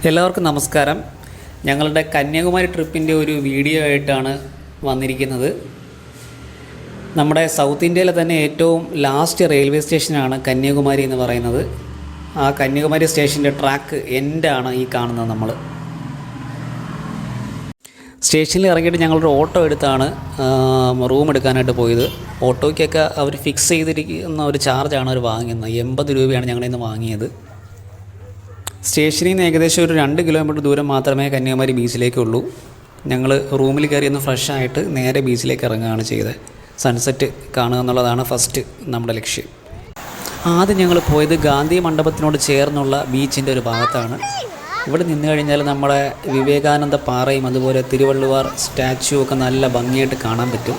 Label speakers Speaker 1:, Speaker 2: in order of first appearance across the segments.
Speaker 1: എല്ലാവർക്കും നമസ്കാരം. ഞങ്ങളുടെ കന്യാകുമാരി ട്രിപ്പിൻ്റെ ഒരു വീഡിയോ ആയിട്ടാണ് വന്നിരിക്കുന്നത്. നമ്മുടെ സൗത്ത് ഇന്ത്യയിലെ തന്നെ ഏറ്റവും ലാസ്റ്റ് റെയിൽവേ സ്റ്റേഷനാണ് കന്യാകുമാരി എന്ന് പറയുന്നത്. ആ കന്യാകുമാരി സ്റ്റേഷൻ്റെ ട്രാക്ക് എൻഡാണ് ഈ കാണുന്നത്. നമ്മൾ സ്റ്റേഷനിൽ ഇറങ്ങിയിട്ട് ഞങ്ങളൊരു ഓട്ടോ എടുത്താണ് റൂം എടുക്കാനായിട്ട് പോയത്. ഓട്ടോയ്ക്കൊക്കെ അവർ ഫിക്സ് ചെയ്തിരിക്കുന്ന ഒരു ചാർജാണ് അവർ വാങ്ങുന്നത്. 80 രൂപയാണ് ഞങ്ങളിൽ നിന്ന് വാങ്ങിയത്. സ്റ്റേഷനിൽ നിന്ന് ഏകദേശം ഒരു 2 കിലോമീറ്റർ ദൂരം മാത്രമേ കന്യാകുമാരി ബീച്ചിലേക്കുള്ളൂ. ഞങ്ങൾ റൂമിൽ കയറി ഒന്ന് ഫ്രഷ് ആയിട്ട് നേരെ ബീച്ചിലേക്ക് ഇറങ്ങുകയാണ് ചെയ്തത്. സൺസെറ്റ് കാണുക എന്നുള്ളതാണ് ഫസ്റ്റ് നമ്മുടെ ലക്ഷ്യം. ആദ്യം ഞങ്ങൾ പോയത് ഗാന്ധി മണ്ഡപത്തിനോട് ചേർന്നുള്ള ബീച്ചിൻ്റെ ഒരു ഭാഗത്താണ്. ഇവിടെ നിന്ന് കഴിഞ്ഞാൽ നമ്മുടെ വിവേകാനന്ദ പാറയും അതുപോലെ തിരുവള്ളുവാർ സ്റ്റാച്യു ഒക്കെ നല്ല ഭംഗിയായിട്ട് കാണാൻ പറ്റും.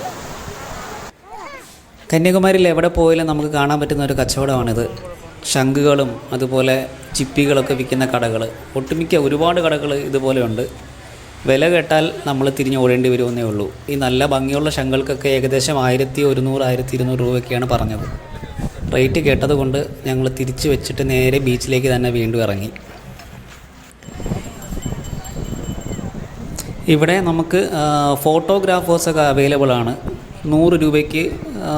Speaker 1: കന്യാകുമാരിയിൽ എവിടെ പോയാലും നമുക്ക് കാണാൻ പറ്റുന്ന ഒരു കച്ചവടമാണിത്. ശംഖുകളും അതുപോലെ ചിപ്പികളൊക്കെ വിൽക്കുന്ന കടകൾ, ഒട്ടുമിക്ക ഒരുപാട് കടകൾ ഇതുപോലെയുണ്ട്. വില കേട്ടാൽ നമ്മൾ തിരിഞ്ഞ് ഓടേണ്ടി വരുമെന്നേ ഉള്ളൂ. ഈ നല്ല ഭംഗിയുള്ള ശംഖുകൾക്കൊക്കെ ഏകദേശം 1100-1200 രൂപയൊക്കെയാണ് പറഞ്ഞത്. റേറ്റ് കേട്ടത് കൊണ്ട് ഞങ്ങൾ തിരിച്ച് വെച്ചിട്ട് നേരെ ബീച്ചിലേക്ക് തന്നെ വീണ്ടും ഇറങ്ങി. ഇവിടെ നമുക്ക് ഫോട്ടോഗ്രാഫേഴ്സൊക്കെ അവൈലബിൾ ആണ്. 100 രൂപയ്ക്ക്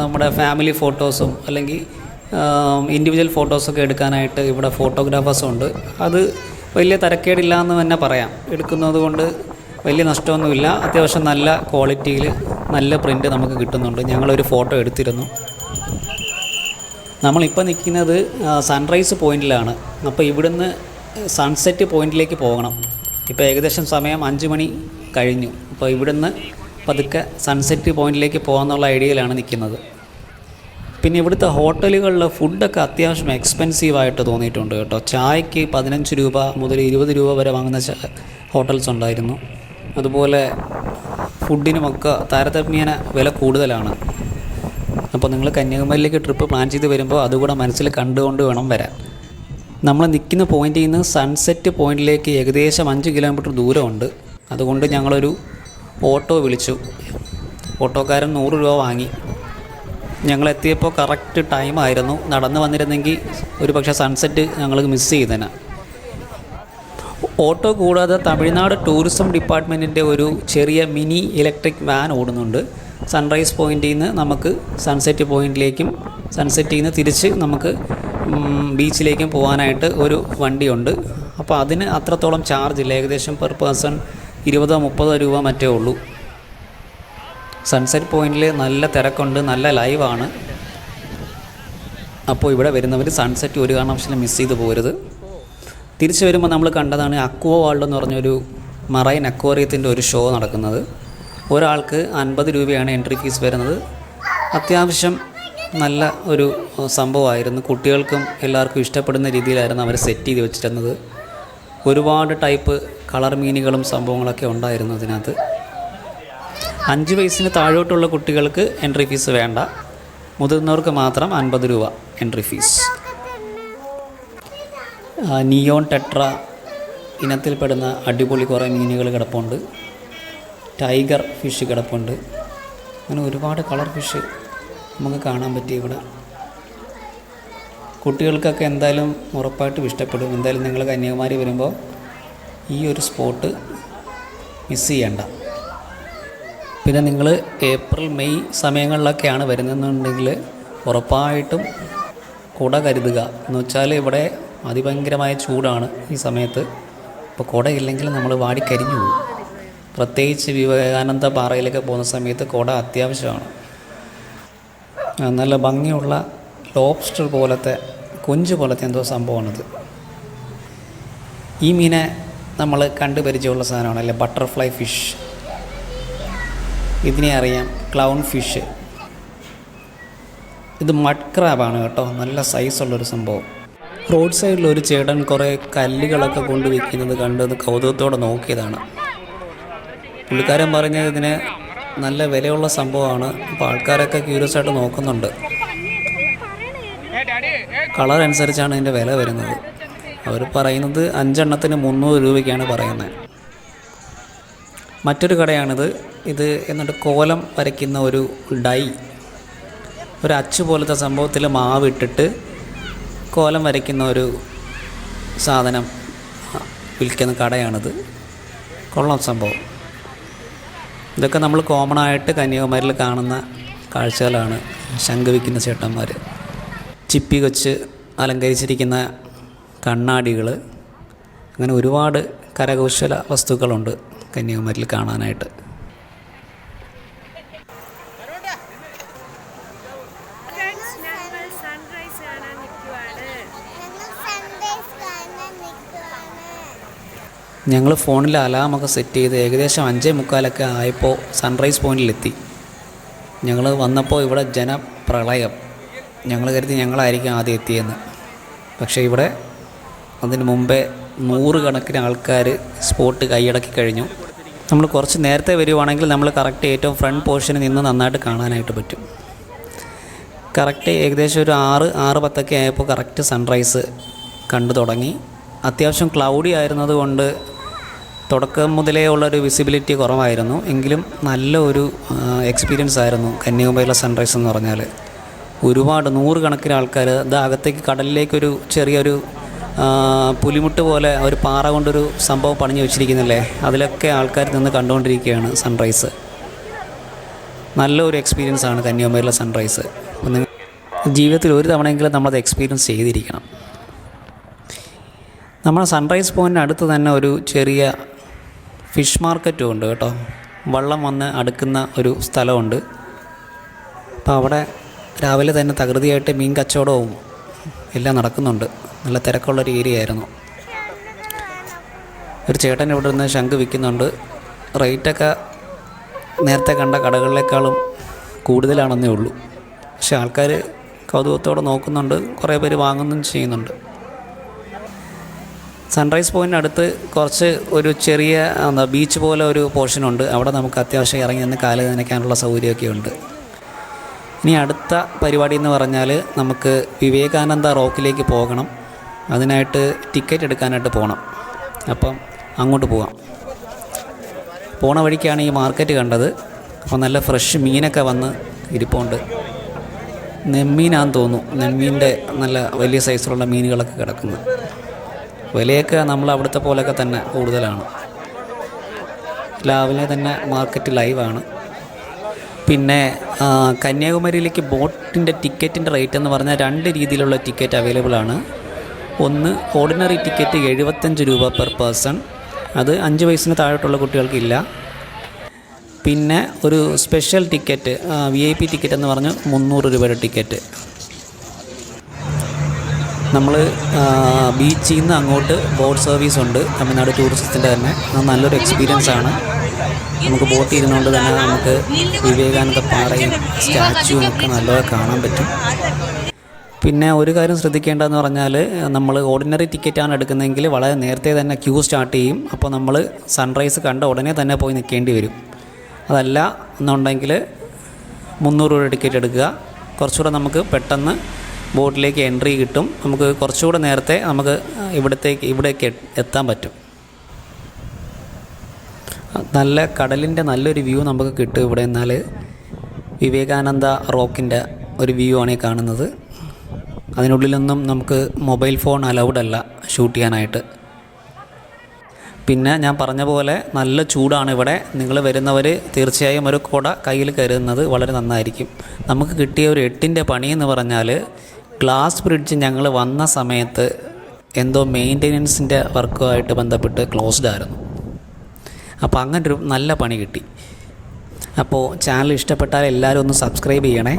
Speaker 1: നമ്മുടെ ഫാമിലി ഫോട്ടോസും അല്ലെങ്കിൽ ഇൻഡിവിജ്വൽ ഫോട്ടോസൊക്കെ എടുക്കാനായിട്ട് ഇവിടെ ഫോട്ടോഗ്രാഫേഴ്സും ഉണ്ട്. അത് വലിയ തരക്കേടില്ല എന്ന് തന്നെ പറയാം. എടുക്കുന്നത് കൊണ്ട് വലിയ നഷ്ടമൊന്നുമില്ല. അത്യാവശ്യം നല്ല ക്വാളിറ്റിയിൽ നല്ല പ്രിൻ്റ് നമുക്ക് കിട്ടുന്നുണ്ട്. ഞങ്ങളൊരു ഫോട്ടോ എടുത്തിരുന്നു. നമ്മളിപ്പോൾ നിൽക്കുന്നത് സൺറൈസ് പോയിൻറ്റിലാണ്. അപ്പോൾ ഇവിടുന്ന് സൺസെറ്റ് പോയിൻറ്റിലേക്ക് പോകണം. ഇപ്പോൾ ഏകദേശം സമയം 5 മണി കഴിഞ്ഞു. അപ്പോൾ ഇവിടുന്ന് പതുക്കെ സൺസെറ്റ് പോയിൻറ്റിലേക്ക് പോകാമെന്നുള്ള ഐഡിയയിലാണ് നിൽക്കുന്നത്. പിന്നെ ഇവിടുത്തെ ഹോട്ടലുകളിലെ ഫുഡൊക്കെ അത്യാവശ്യം എക്സ്പെൻസീവായിട്ട് തോന്നിയിട്ടുണ്ട് കേട്ടോ. ചായക്ക് 15 രൂപ മുതൽ 20 രൂപ വരെ വാങ്ങുന്ന ഹോട്ടൽസ് ഉണ്ടായിരുന്നു. അതുപോലെ ഫുഡിനുമൊക്കെ താരതമ്യേന വില കൂടുതലാണ്. അപ്പോൾ നിങ്ങൾ കന്യാകുമാരിയിലേക്ക് ട്രിപ്പ് പ്ലാൻ ചെയ്ത് വരുമ്പോൾ അതുകൂടെ മനസ്സിൽ കണ്ടുകൊണ്ട് വേണം വരാൻ. നമ്മൾ നിൽക്കുന്ന പോയിൻറ്റിൽ നിന്ന് സൺസെറ്റ് പോയിൻറ്റിലേക്ക് ഏകദേശം 5 കിലോമീറ്റർ ദൂരമുണ്ട്. അതുകൊണ്ട് ഞങ്ങളൊരു ഓട്ടോ വിളിച്ചു. ഓട്ടോക്കാരൻ 100 രൂപ വാങ്ങി. ഞങ്ങളെത്തിയപ്പോൾ കറക്റ്റ് ടൈമായിരുന്നു. നടന്ന് വന്നിരുന്നെങ്കിൽ ഒരു പക്ഷേ സൺസെറ്റ് ഞങ്ങൾ മിസ് ചെയ്തേനെ. ഓട്ടോ കൂടാതെ തമിഴ്നാട് ടൂറിസം ഡിപ്പാർട്ട്മെൻറ്റിൻ്റെ ഒരു ചെറിയ മിനി ഇലക്ട്രിക് വാൻ ഓടുന്നുണ്ട്. സൺറൈസ് പോയിൻറ്റിൽ നിന്ന് നമുക്ക് സൺസെറ്റ് പോയിൻറ്റിലേക്കും സൺസെറ്റിൽ നിന്ന് തിരിച്ച് നമുക്ക് ബീച്ചിലേക്കും പോകാനായിട്ട് ഒരു വണ്ടിയുണ്ട്. അപ്പോൾ അതിന് അത്രത്തോളം ചാർജ് ഇല്ല. ഏകദേശം പെർ പേഴ്സൺ 20-30 രൂപ മറ്റേ ഉള്ളൂ. സൺസെറ്റ് പോയിൻറ്റിൽ നല്ല തിരക്കുണ്ട്, നല്ല ലൈവാണ്. അപ്പോൾ ഇവിടെ വരുന്നവർ സൺസെറ്റ് ഒരു കാരണവശാലും മിസ് ചെയ്ത് പോരുത്. തിരിച്ചു വരുമ്പോൾ നമ്മൾ കണ്ടതാണ് അക്വ വേൾഡ് എന്ന് പറഞ്ഞൊരു മറൈൻ അക്വേറിയത്തിൻ്റെ ഒരു ഷോ നടക്കുന്നത്. ഒരാൾക്ക് 50 രൂപയാണ് എൻട്രി ഫീസ് വരുന്നത്. അത്യാവശ്യം നല്ല ഒരു സംഭവമായിരുന്നു. കുട്ടികൾക്കും എല്ലാവർക്കും ഇഷ്ടപ്പെടുന്ന രീതിയിലായിരുന്നു അവർ സെറ്റ് ചെയ്ത് വെച്ചിരുന്നത്. ഒരുപാട് ടൈപ്പ് കളർ മീനുകളും സംഭവങ്ങളൊക്കെ ഉണ്ടായിരുന്നു അതിനകത്ത്. 5 വയസ്സിന് താഴോട്ടുള്ള കുട്ടികൾക്ക് എൻട്രി ഫീസ് വേണ്ട. മുതിർന്നവർക്ക് മാത്രം 50 രൂപ എൻട്രി ഫീസ്. നിയോൺ ടെട്ര ഇനത്തിൽപ്പെടുന്ന അടിപൊളി കുറേ മീനുകൾ കിടപ്പുണ്ട്. ടൈഗർ ഫിഷ് കിടപ്പുണ്ട്. അങ്ങനെ ഒരുപാട് കളർ ഫിഷ് നമുക്ക് കാണാൻ പറ്റി ഇവിടെ. കുട്ടികൾക്കൊക്കെ എന്തായാലും ഉറപ്പായിട്ടും ഇഷ്ടപ്പെടും. എന്തായാലും നിങ്ങൾ കന്യാകുമാരി വരുമ്പോൾ ഈ ഒരു സ്പോട്ട് മിസ് ചെയ്യണ്ട. പിന്നെ നിങ്ങൾ ഏപ്രിൽ മെയ് സമയങ്ങളിലൊക്കെയാണ് വരുന്നതെന്നുണ്ടെങ്കിൽ ഉറപ്പായിട്ടും കുട കരുതുക. എന്ന് വെച്ചാൽ ഇവിടെ അതിഭയങ്കരമായ ചൂടാണ് ഈ സമയത്ത്. ഇപ്പോൾ കുടയില്ലെങ്കിൽ നമ്മൾ വാടിക്കരിഞ്ഞു പോകും. പ്രത്യേകിച്ച് വിവേകാനന്ദ പാറയിലൊക്കെ പോകുന്ന സമയത്ത് കുട അത്യാവശ്യമാണ്. നല്ല ഭംഗിയുള്ള ലോബ്സ്റ്റർ പോലത്തെ കൊഞ്ച് പോലത്തെ എന്തോ സംഭവമാണിത്. ഈ മീനെ നമ്മൾ കണ്ടു പരിചയമുള്ള സാധനമാണല്ലേ, ബട്ടർഫ്ലൈ ഫിഷ്. ഇതിനെ അറിയാം ക്ലൗൺ ഫിഷ്. ഇത് മഡ് ക്രാബാണ് കേട്ടോ. നല്ല സൈസുള്ളൊരു സംഭവം. റോഡ് സൈഡിൽ ഒരു ചേട്ടൻ കുറേ കല്ലുകളൊക്കെ കൊണ്ട് വിൽക്കുന്നത് കണ്ടത് കൗതുകത്തോടെ നോക്കിയതാണ്. പുള്ളിക്കാരൻ പറഞ്ഞത് ഇതിന് നല്ല വിലയുള്ള സംഭവമാണ്. അപ്പോൾ ആൾക്കാരൊക്കെ ക്യൂരിയസ് ആയിട്ട് നോക്കുന്നുണ്ട്. കളർ അനുസരിച്ചാണ് ഇതിൻ്റെ വില വരുന്നത്. അവർ പറയുന്നത് 5 എണ്ണത്തിന് 300 രൂപയ്ക്കാണ് പറയുന്നത്. മറ്റൊരു കടയാണിത്. ഇത് എന്നിട്ട് കോലം വരയ്ക്കുന്ന ഒരു ഡൈ, ഒരു അച്ച് പോലത്തെ സംഭവത്തിൽ മാവിട്ടിട്ട് കോലം വരയ്ക്കുന്ന ഒരു സാധനം. വിൽക്കുന്ന കടയാണിത്. കൊള്ളാം സംഭവം. ഇതൊക്കെ നമ്മൾ കോമൺ ആയിട്ട് കന്യാകുമാരിയിൽ കാണുന്ന കാഴ്ചകളാണ്. ശംഖ് വിൽക്കുന്ന ചേട്ടന്മാർ, ചിപ്പി വെച്ച് അലങ്കരിച്ചിരിക്കുന്ന കണ്ണാടികൾ, അങ്ങനെ ഒരുപാട് കരകൗശല വസ്തുക്കളുണ്ട് കന്യാകുമാരിയിൽ കാണാനായിട്ട്. ഞങ്ങൾ ഫോണിൽ അലാമൊക്കെ സെറ്റ് ചെയ്ത് ഏകദേശം 5:45 ആയപ്പോൾ സൺറൈസ് പോയിൻറ്റിലെത്തി. ഞങ്ങൾ വന്നപ്പോൾ ഇവിടെ ജനപ്രളയം. ഞങ്ങൾ കരുതി ഞങ്ങളായിരിക്കും ആദ്യം എത്തിയെന്ന്. പക്ഷേ ഇവിടെ അതിന് മുമ്പേ 100 കണക്കിന് ആൾക്കാർ സ്പോട്ട് കൈയടക്കി കഴിഞ്ഞു. നമ്മൾ കുറച്ച് നേരത്തെ വരുവാണെങ്കിൽ നമ്മൾ കറക്റ്റ് ഏറ്റവും ഫ്രണ്ട് പോർഷനിൽ നിന്ന് നന്നായിട്ട് കാണാനായിട്ട് പറ്റും. കറക്റ്റ് ഏകദേശം ഒരു 6:10 ആയപ്പോൾ കറക്റ്റ് സൺറൈസ് കണ്ടു തുടങ്ങി. അത്യാവശ്യം ക്ലൗഡി ആയിരുന്നതുകൊണ്ട് തുടക്കം മുതലേ ഉള്ളൊരു വിസിബിലിറ്റി കുറവായിരുന്നു. എങ്കിലും നല്ല ഒരു എക്സ്പീരിയൻസ് ആയിരുന്നു കന്യാകുമാരിയിലെ സൺറൈസ് എന്ന് പറഞ്ഞാൽ. ഒരുപാട് 100 കണക്കിന് ആൾക്കാർ അകത്തേക്ക് കടലിലേക്കൊരു ചെറിയൊരു പുലിമുട്ട് പോലെ ഒരു പാറ കൊണ്ടൊരു സംഭവം പണിഞ്ഞു വെച്ചിരിക്കുന്നില്ലേ, അതിലൊക്കെ ആൾക്കാർ നിന്ന് കണ്ടുകൊണ്ടിരിക്കുകയാണ് സൺറൈസ്. നല്ലൊരു എക്സ്പീരിയൻസ് ആണ് കന്യാകുമാരിയിലെ സൺറൈസ്. അപ്പം ജീവിതത്തിൽ ഒരു തവണയെങ്കിലും നമ്മളത് എക്സ്പീരിയൻസ് ചെയ്തിരിക്കണം. നമ്മുടെ സൺറൈസ് പോയിൻ്റിന് അടുത്ത് തന്നെ ഒരു ചെറിയ ഫിഷ് മാർക്കറ്റും ഉണ്ട് കേട്ടോ. വള്ളം വന്ന് അടുക്കുന്ന ഒരു സ്ഥലമുണ്ട്. അപ്പോൾ അവിടെ രാവിലെ തന്നെ തകൃതിയായിട്ട് മീൻ കച്ചവടവും എല്ലാം നടക്കുന്നുണ്ട്. നല്ല തിരക്കുള്ളൊരു ഏരിയ ആയിരുന്നു. ഒരു ചേട്ടൻ ഇവിടെ നിന്ന് ശംഖ് വിൽക്കുന്നുണ്ട്. റേറ്റൊക്കെ നേരത്തെ കണ്ട കടകളിലേക്കാളും കൂടുതലാണെന്നേ ഉള്ളൂ. പക്ഷെ ആൾക്കാർ കൗതുകത്തോടെ നോക്കുന്നുണ്ട്, കുറേ പേര് വാങ്ങുന്നും ചെയ്യുന്നുണ്ട്. സൺറൈസ് പോയിൻ്റിനടുത്ത് കുറച്ച് ഒരു ചെറിയ ബീച്ച് പോലെ ഒരു പോർഷനുണ്ട്. അവിടെ നമുക്ക് അത്യാവശ്യം ഇറങ്ങി നിന്ന് കാല് നനയ്ക്കാനുള്ള സൗകര്യമൊക്കെ ഉണ്ട്. ഇനി അടുത്ത പരിപാടി എന്ന് പറഞ്ഞാൽ നമുക്ക് വിവേകാനന്ദ റോക്കിലേക്ക് പോകണം. അതിനായിട്ട് ടിക്കറ്റ് എടുക്കാനായിട്ട് പോകണം. അപ്പം അങ്ങോട്ട് പോകാം. പോണ വഴിക്കാണ് ഈ മാർക്കറ്റ് കണ്ടത്. അപ്പോൾ നല്ല ഫ്രഷ് മീനൊക്കെ വന്ന് ഇരിപ്പുണ്ട്. നെമ്മീനാന്ന് തോന്നുന്നു. നെമ്മീൻ്റെ നല്ല വലിയ സൈസിലുള്ള മീനുകളൊക്കെ കിടക്കുന്നു. വിലയൊക്കെ നമ്മൾ അവിടുത്തെ പോലെയൊക്കെ തന്നെ കൂടുതലാണ്. രാവിലെ തന്നെ മാർക്കറ്റ് ലൈവാണ്. പിന്നെ കന്യാകുമാരിയിലേക്ക് ബോട്ടിൻ്റെ ടിക്കറ്റിൻ്റെ റേറ്റ് എന്ന് പറഞ്ഞാൽ 2 രീതിയിലുള്ള ടിക്കറ്റ് അവൈലബിൾ ആണ്. ഒന്ന് ഓർഡിനറി ടിക്കറ്റ് 75 രൂപ പെർ പേഴ്സൺ, അത് 5 വയസ്സിന് താഴോട്ടുള്ള കുട്ടികൾക്കില്ല. പിന്നെ ഒരു സ്പെഷ്യൽ ടിക്കറ്റ് VIP ടിക്കറ്റ് എന്ന് പറഞ്ഞ് 300 രൂപയുടെ ടിക്കറ്റ്. നമ്മൾ ബീച്ചിൽ നിന്ന് അങ്ങോട്ട് ബോട്ട് സർവീസ് ഉണ്ട്, തമിഴ്നാട് ടൂറിസത്തിൻ്റെ തന്നെ. അത് നല്ലൊരു എക്സ്പീരിയൻസ് ആണ്. നമുക്ക് ബോട്ടിൽ ഇരുന്നുകൊണ്ട് തന്നെ നമുക്ക് വിവേകാനന്ദ പാറയും സ്റ്റാച്യുവും ഒക്കെ നല്ലപോലെ കാണാൻ പറ്റും. പിന്നെ ഒരു കാര്യം ശ്രദ്ധിക്കേണ്ടതെന്ന് പറഞ്ഞാൽ നമ്മൾ ഓർഡിനറി ടിക്കറ്റാണ് എടുക്കുന്നതെങ്കിൽ വളരെ നേരത്തെ തന്നെ ക്യൂ സ്റ്റാർട്ട് ചെയ്യും. അപ്പോൾ നമ്മൾ സൺറൈസ് കണ്ട ഉടനെ തന്നെ പോയി നിൽക്കേണ്ടി വരും. അതല്ല എന്നുണ്ടെങ്കിൽ 300 രൂപ ടിക്കറ്റ് എടുക്കുക. കുറച്ചുകൂടെ നമുക്ക് പെട്ടെന്ന് ബോട്ടിലേക്ക് എൻട്രി കിട്ടും. നമുക്ക് കുറച്ചുകൂടെ നേരത്തെ നമുക്ക് ഇവിടേക്ക് എത്താൻ പറ്റും. നല്ല കടലിൻ്റെ നല്ലൊരു വ്യൂ നമുക്ക് കിട്ടും ഇവിടെ. എന്നാൽ വിവേകാനന്ദ റോക്കിൻ്റെ ഒരു വ്യൂ ആണ് ഈ കാണുന്നത്. അതിനുള്ളിലൊന്നും നമുക്ക് മൊബൈൽ ഫോൺ അലൗഡ് അല്ല ഷൂട്ട് ചെയ്യാനായിട്ട്. പിന്നെ ഞാൻ പറഞ്ഞ പോലെ നല്ല ചൂടാണ് ഇവിടെ. നിങ്ങൾ വരുന്നവർ തീർച്ചയായും ഒരു കുട കയ്യിൽ കരുതുന്നത് വളരെ നന്നായിരിക്കും. നമുക്ക് കിട്ടിയ ഒരു 8ൻ്റെ പണിയെന്ന് പറഞ്ഞാൽ ഗ്ലാസ് ബ്രിഡ്ജ് ഞങ്ങൾ വന്ന സമയത്ത് എന്തോ മെയിൻ്റെനൻസിൻ്റെ വർക്കുമായിട്ട് ബന്ധപ്പെട്ട് ക്ലോസ്ഡ് ആയിരുന്നു. അപ്പോൾ അങ്ങനൊരു നല്ല പണി കിട്ടി. അപ്പോൾ ചാനൽ ഇഷ്ടപ്പെട്ടാൽ എല്ലാവരും ഒന്ന് സബ്സ്ക്രൈബ് ചെയ്യണേ.